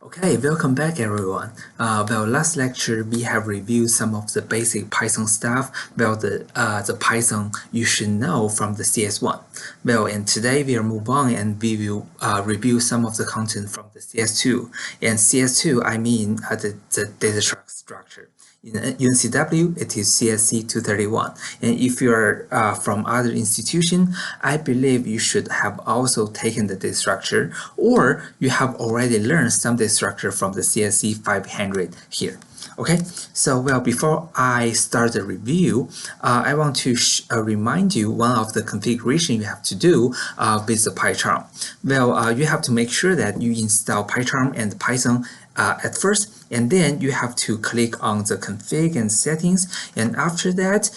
Okay, welcome back everyone. Last lecture we have reviewed some of the basic Python stuff. The Python you should know from the CS1. And today we will move on and we will review some of the content from the CS2. And CS2, I mean the data structure. In UNCW, it is CSC 231. And if you are from other institution, I believe you should have also taken the data structure, or you have already learned some data structure from the CSC 500 here. Okay, so before I start the review, I want to remind you one of the configuration you have to do with the PyCharm. You have to make sure that you install PyCharm and Python at first, and then you have to click on the config and settings, and after that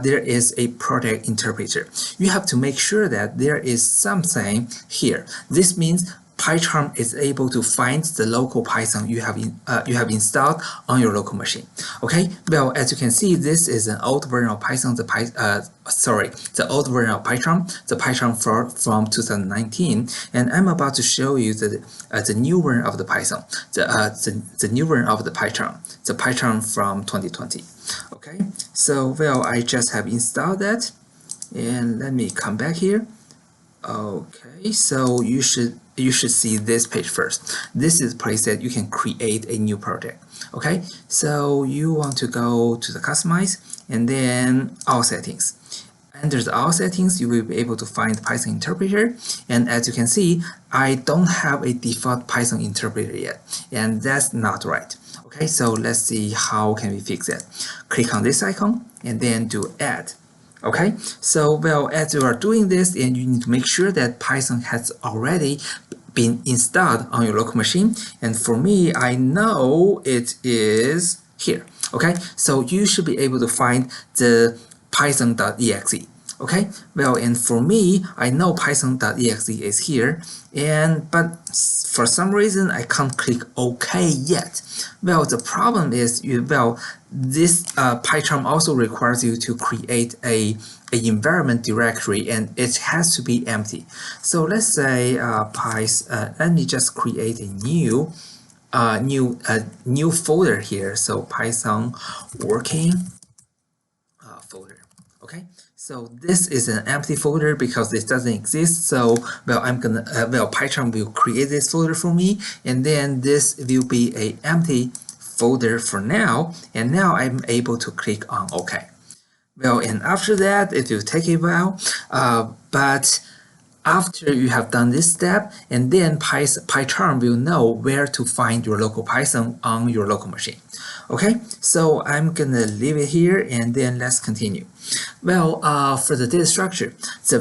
there is a project interpreter. You have to make sure that there is something here. This means PyCharm is able to find the local Python you have installed on your local machine. Okay, as you can see, this is an old version of Python, the old version of PyCharm, the PyCharm from 2019, and I'm about to show you the new version of the Python, the new version of the PyCharm, the PyCharm from 2020. Okay, so I just have installed that, and let me come back here. Okay, so you should see this page first. This is a place that you can create a new project. Okay, so you want to go to the customize and then all settings. Under the all settings, you will be able to find Python interpreter, and as you can see, I don't have a default Python interpreter yet, and that's not right. Okay, so let's see how can we fix that. Click on this icon and then do add. Okay, so as you are doing this, and you need to make sure that Python has already been installed on your local machine, and for me, I know it is here. Okay, so you should be able to find the python.exe. Okay, and for me, I know python.exe is here, but for some reason I can't click OK yet. The problem is this PyCharm also requires you to create a environment directory, and it has to be empty. So let's say let me just create a new folder here. So Python working folder. Okay, so this is an empty folder because this doesn't exist. So I'm gonna PyCharm will create this folder for me, and then this will be a empty folder for now, and now I'm able to click on OK. And after that it will take a while, but after you have done this step, and then PyCharm will know where to find your local Python on your local machine. Okay, so I'm gonna leave it here, and then let's continue. For the data structure, the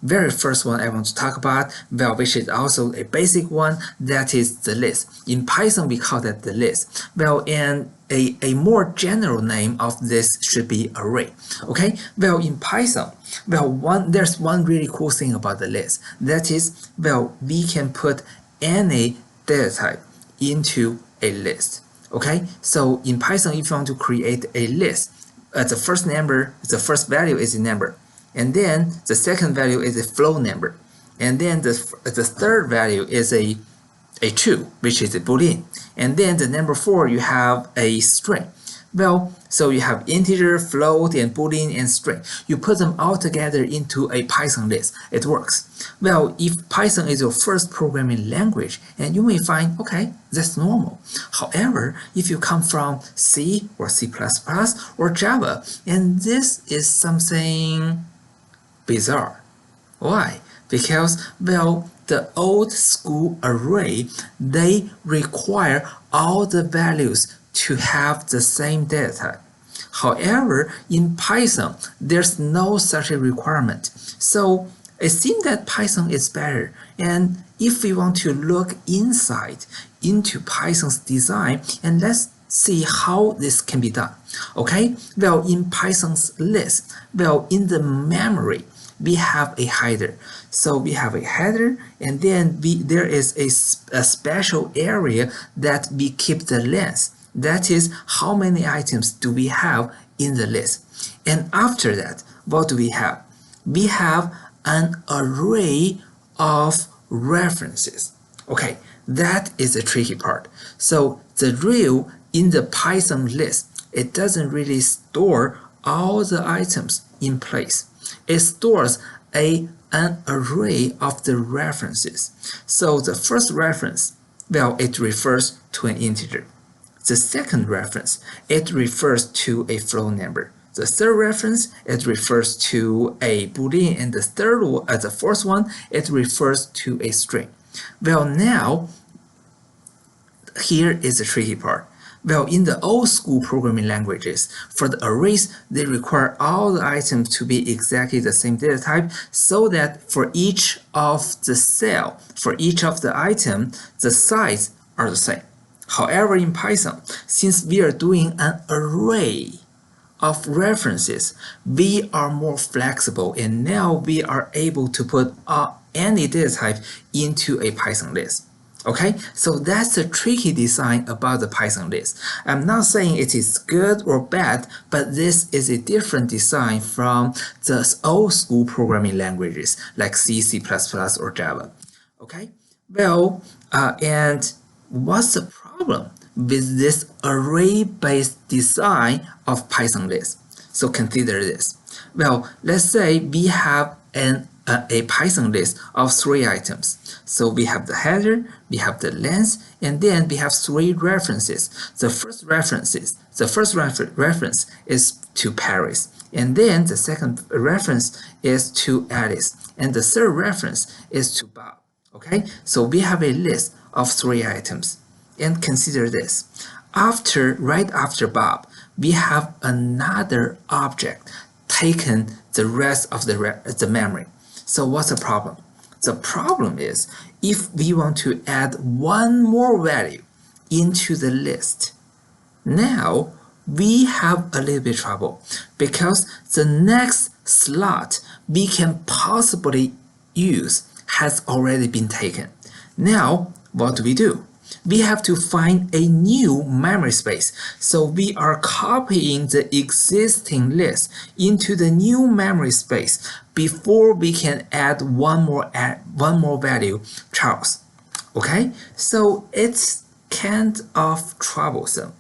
very first one I want to talk about, which is also a basic one, that is the list. In Python, we call that the list. And a more general name of this should be array. Okay, in Python, there's one really cool thing about the list. That is, we can put any data type into a list. Okay, so in Python, if you want to create a list, the first value is a number, and then the second value is a float number, and then the third value is a true, which is a boolean, and then the number 4 you have a string. So you have integer, float, and boolean, and string. You put them all together into a Python list. It works. If Python is your first programming language, and you may find, okay, that's normal. However, if you come from C or C++ or Java, and this is something bizarre. Why? Because, the old school array, they require all the values to have the same data type. However, in Python, there's no such a requirement. So it seems that Python is better. And if we want to look inside into Python's design, and let's see how this can be done. Okay, in Python's list, in the memory, we have a header. So we have a header, and then there is a special area that we keep the length. That is, how many items do we have in the list. And after that, what do we have? We have an array of references. Okay, That is the tricky part. So the real in the Python list, it doesn't really store all the items in place. It stores an array of the references. So the first reference, well, it refers to an integer. The second reference, it refers to a float number. The third reference, it refers to a boolean, and the fourth one, it refers to a string. Well, now here is the tricky part. Well, in the old school programming languages, for the arrays, they require all the items to be exactly the same data type so that for each of the cell, for each of the item, the size are the same. However, in Python, since we are doing an array of references, we are more flexible, and now we are able to put any data type into a Python list. Okay, so that's the tricky design about the Python list. I'm not saying it is good or bad, but this is a different design from the old school programming languages like C, C++, or Java. Okay, well, and what's the problem with this array-based design of Python list? So consider this. Well, let's say we have a Python list of 3 items. So we have the header, we have the length, and then we have 3 references. The first reference is to Paris, and then the second reference is to Alice, and the third reference is to Bob. Okay, so we have a list of 3 items. And consider this. Right after Bob, we have another object taken the rest of the memory. So what's the problem? The problem is if we want to add one more value into the list, now we have a little bit of trouble because the next slot we can possibly use has already been taken. Now, what do? We have to find a new memory space. So we are copying the existing list into the new memory space before we can add one more value, Charles. Okay, so it's kind of troublesome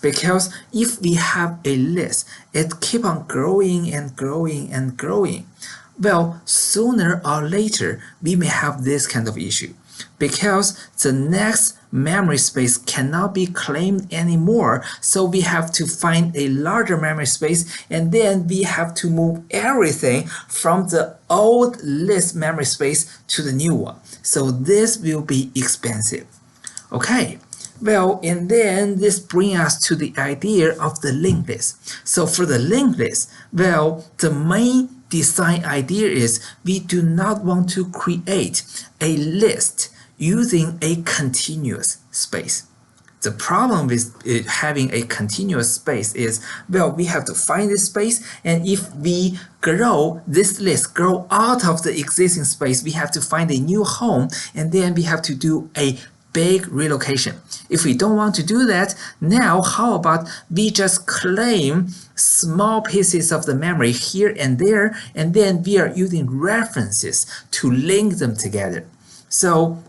because if we have a list, it keeps on growing and growing and growing. Well, sooner or later, we may have this kind of issue because the next memory space cannot be claimed anymore, so we have to find a larger memory space, and then we have to move everything from the old list memory space to the new one. So this will be expensive. Okay, well, and then this brings us to the idea of the linked list. So for the linked list, well, the main design idea is we do not want to create a list using a continuous space. The problem with having a continuous space is, well, we have to find this space, and if we grow this list, grow out of the existing space, we have to find a new home, and then we have to do a big relocation. If we don't want to do that, now how about we just claim small pieces of the memory here and there, and then we are using references to link them together. So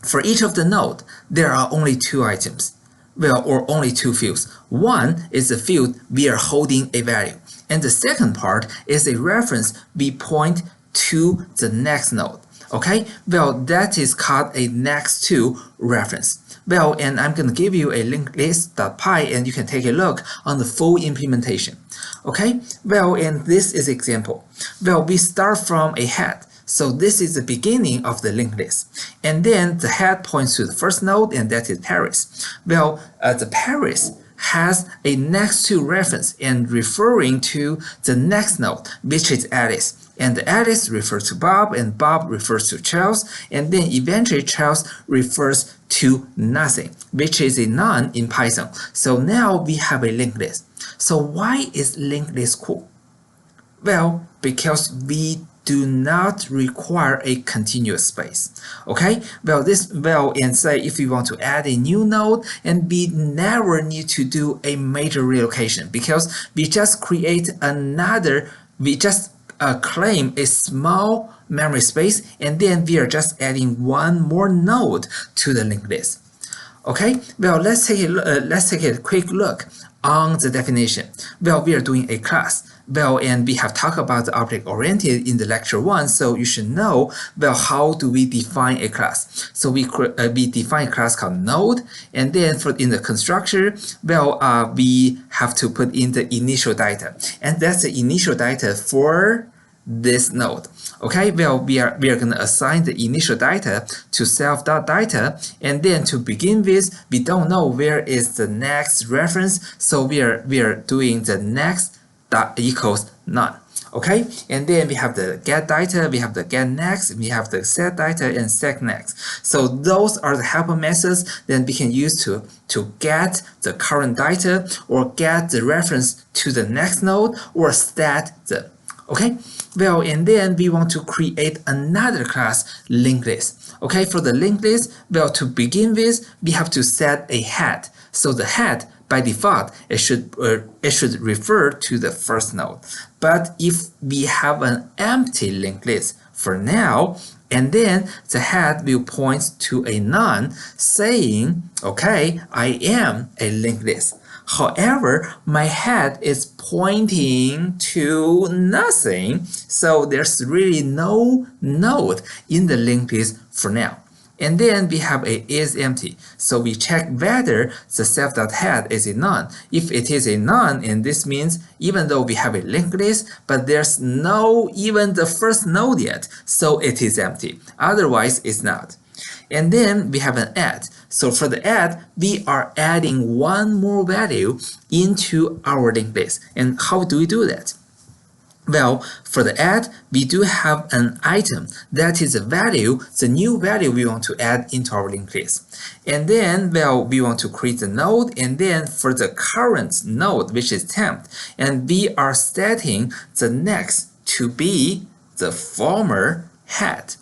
for each of the node, there are only 2 items, well, or only 2 fields. One is the field we are holding a value, and the second part is a reference we point to the next node. Okay, well, that is called a next to reference. Well, and I'm going to give you a linked list.py, and you can take a look on the full implementation. Okay, well, and this is example. Well, we start from a head. So this is the beginning of the linked list. And then the head points to the first node, and that is Paris. Well, the Paris has a next to reference and referring to the next node, which is Alice. And the Alice refers to Bob, and Bob refers to Charles, and then eventually Charles refers to nothing, which is a none in Python. So now we have a linked list. So why is linked list cool? Well, because we do not require a continuous space. Okay, and say if we want to add a new node, and we never need to do a major relocation because we just create another, we just claim a small memory space, and then we are just adding one more node to the linked list. Okay, well, let's take a quick look on the definition. Well, we are doing a class. Well, and we have talked about the object-oriented in the lecture 1, so you should know, well, how do we define a class? So we define a class called node, and then in the constructor, well, we have to put in the initial data, and that's the initial data for this node. Okay, well, we are going to assign the initial data to self.data, and then to begin with, we don't know where is the next reference, so we are doing the next dot equals none. Okay, and then we have the get data, we have the get next, we have the set data and set next. So those are the helper methods that we can use to get the current data, or get the reference to the next node, or stat the. Okay, well, and then we want to create another class, linked list. Okay, for the linked list, well, to begin with, we have to set a head. So the head, by default, it should refer to the first node. But if we have an empty linked list for now, and then the head will point to a none, saying, okay, I am a linked list. However, my head is pointing to nothing, so there's really no node in the linked list for now. And then we have a is empty, so we check whether the self.head is a none. If it is a none, and this means even though we have a linked list, but there's no even the first node yet, so it is empty. Otherwise, it's not. And then we have an add. So for the add, we are adding one more value into our linked list. And how do we do that? Well, for the add, we do have an item that is a value, the new value we want to add into our linked list. And then, well, we want to create the node, and then for the current node, which is temp, and we are setting the next to be the former head.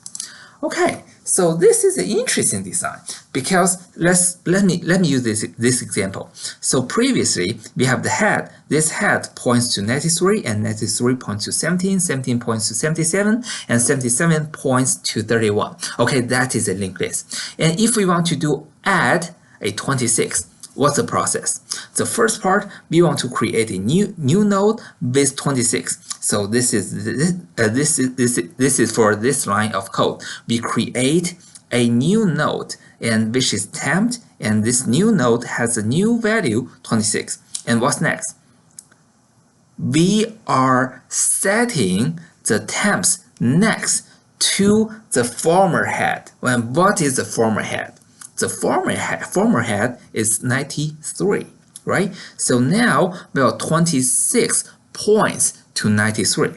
Okay. So this is an interesting design, because let me use this example. So previously we have the head. This head points to 93, and 93 points to 17, 17 points to 77, and 77 points to 31. Okay, that is a linked list. And if we want to do add a 26, what's the process? The first part, we want to create a new node with 26. So this is for this line of code. We create a new node, and which is temp, and this new node has a new value 26. And what's next? We are setting the temps next to the former head. And what is the former head? The former head is 93, right? So now we have 26 points to 93.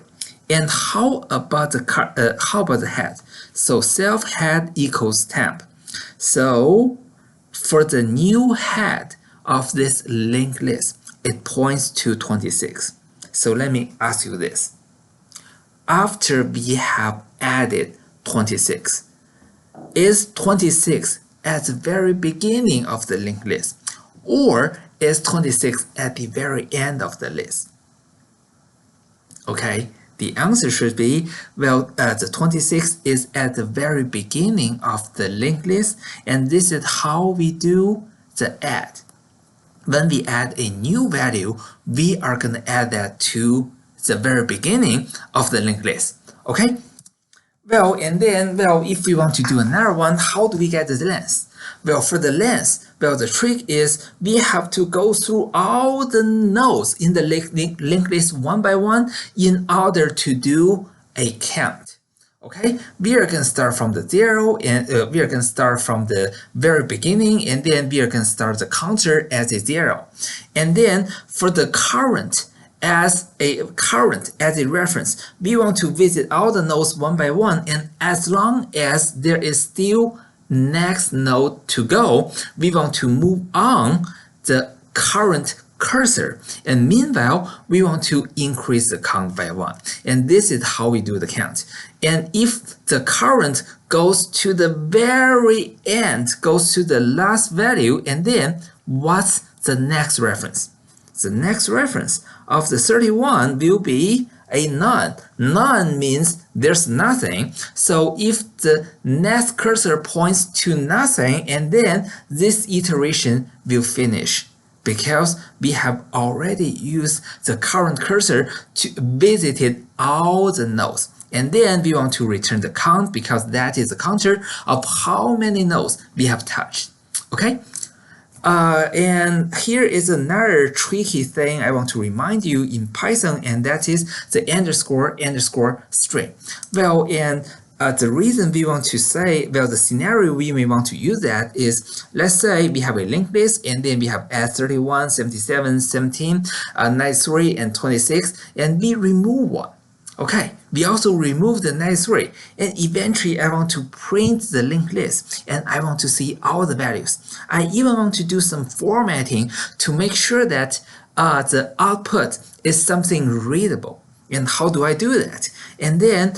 And how about the head? So self head equals temp. So for the new head of this linked list, it points to 26. So let me ask you this. After we have added 26, is 26 at the very beginning of the linked list, or is 26 at the very end of the list? Okay, the answer should be, well, the 26 is at the very beginning of the linked list, and this is how we do the add. When we add a new value, we are going to add that to the very beginning of the linked list. Okay? Well, and then, well, if we want to do another one, how do we get the length? Well, for the length, well, the trick is we have to go through all the nodes in the linked list one by one in order to do a count. Okay, we are going to start from the 0, and we are going to start from the very beginning, and then we are going to start the counter as a 0. And then for the current as a reference, we want to visit all the nodes one by one, and as long as there is still next node to go, we want to move on the current cursor, and meanwhile we want to increase the count by 1, and this is how we do the count. And if the current goes to the very end, goes to the last value, and then what's the next reference? The next reference of the 31 will be a none. None means there's nothing. So if the next cursor points to nothing, and then this iteration will finish, because we have already used the current cursor to visit all the nodes. And then we want to return the count, because that is the counter of how many nodes we have touched. Okay? And here is another tricky thing I want to remind you in Python, and that is the underscore string. Well, and the reason we want to say, well, the scenario we may want to use that is, let's say we have a linked list, and then we have add 31, 77, 17, 93, and 26, and we remove one. Okay, we also remove the 93, and eventually I want to print the linked list, and I want to see all the values. I even want to do some formatting to make sure that the output is something readable. And how do I do that? And then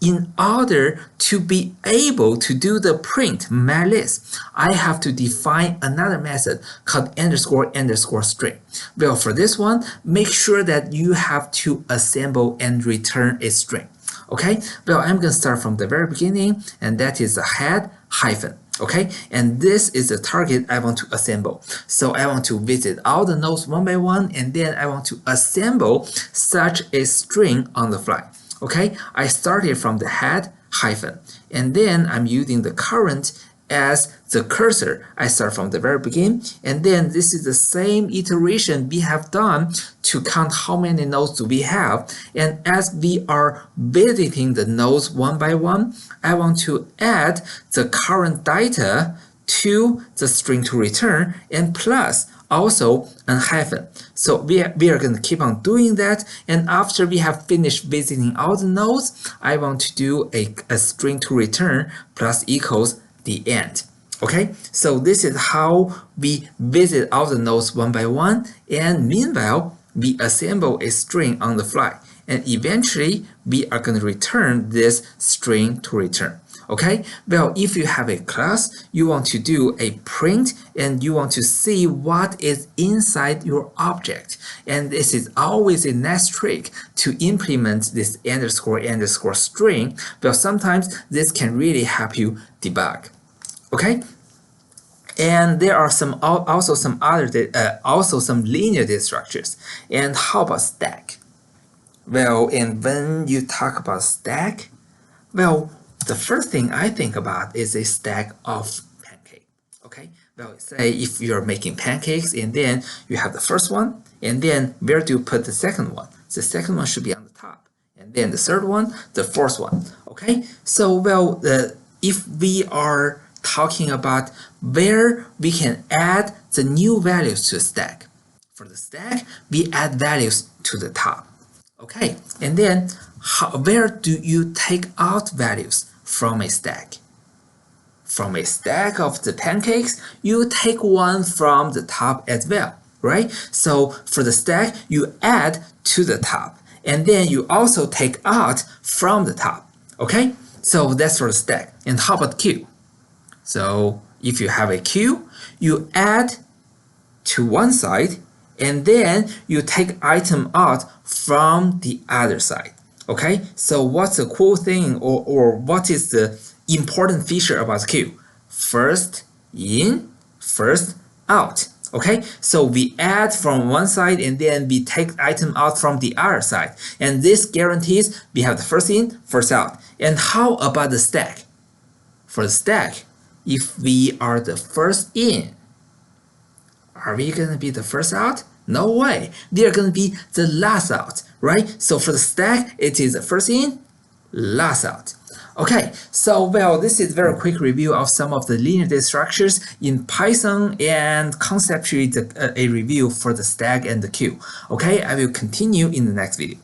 in order to be able to do the print mylist, I have to define another method called underscore string. Well, for this one, make sure that you have to assemble and return a string. Okay, well, I'm going to start from the very beginning, and that is a head hyphen. Okay, and this is the target I want to assemble. So I want to visit all the nodes one by one, and then I want to assemble such a string on the fly. Okay, I started from the head hyphen, and then I'm using the current as the cursor. I start from the very beginning, and then this is the same iteration we have done to count how many nodes do we have. And as we are visiting the nodes one by one, I want to add the current data to the string to return, and plus also a hyphen. So we are going to keep on doing that, and after we have finished visiting all the nodes, I want to do a string to return plus equals the end. Okay, so this is how we visit all the nodes one by one, and meanwhile we assemble a string on the fly, and eventually we are going to return this string to return. Okay, well, if you have a class, you want to do a print, and you want to see what is inside your object, and this is always a nice trick to implement this underscore string. Well, sometimes this can really help you debug. Okay, and there are also some linear data structures. And how about stack? Well, and when you talk about stack, well, the first thing I think about is a stack of pancake. Okay, well, say if you're making pancakes, and then you have the first one, and then where do you put the second one? The second one should be on the top, and then the third one, the fourth one. Okay, so well, if we are talking about where we can add the new values to a stack. For the stack, we add values to the top. Okay, and then where do you take out values from a stack? From a stack of the pancakes, you take one from the top as well, right? So for the stack, you add to the top, and then you also take out from the top. Okay, so that's for the stack. And how about queue? So if you have a queue, you add to one side, and then you take item out from the other side. Okay, so what's the cool thing, or what is the important feature about queue? First in, first out. Okay, so we add from one side, and then we take item out from the other side, and this guarantees we have the first in, first out. And how about the stack? For the stack, if we are the first in, are we going to be the first out? No way. We are going to be the last out, right? So for the stack, it is the first in, last out. Okay, so well, this is a very quick review of some of the linear data structures in Python, and conceptually a review for the stack and the queue. Okay, I will continue in the next video.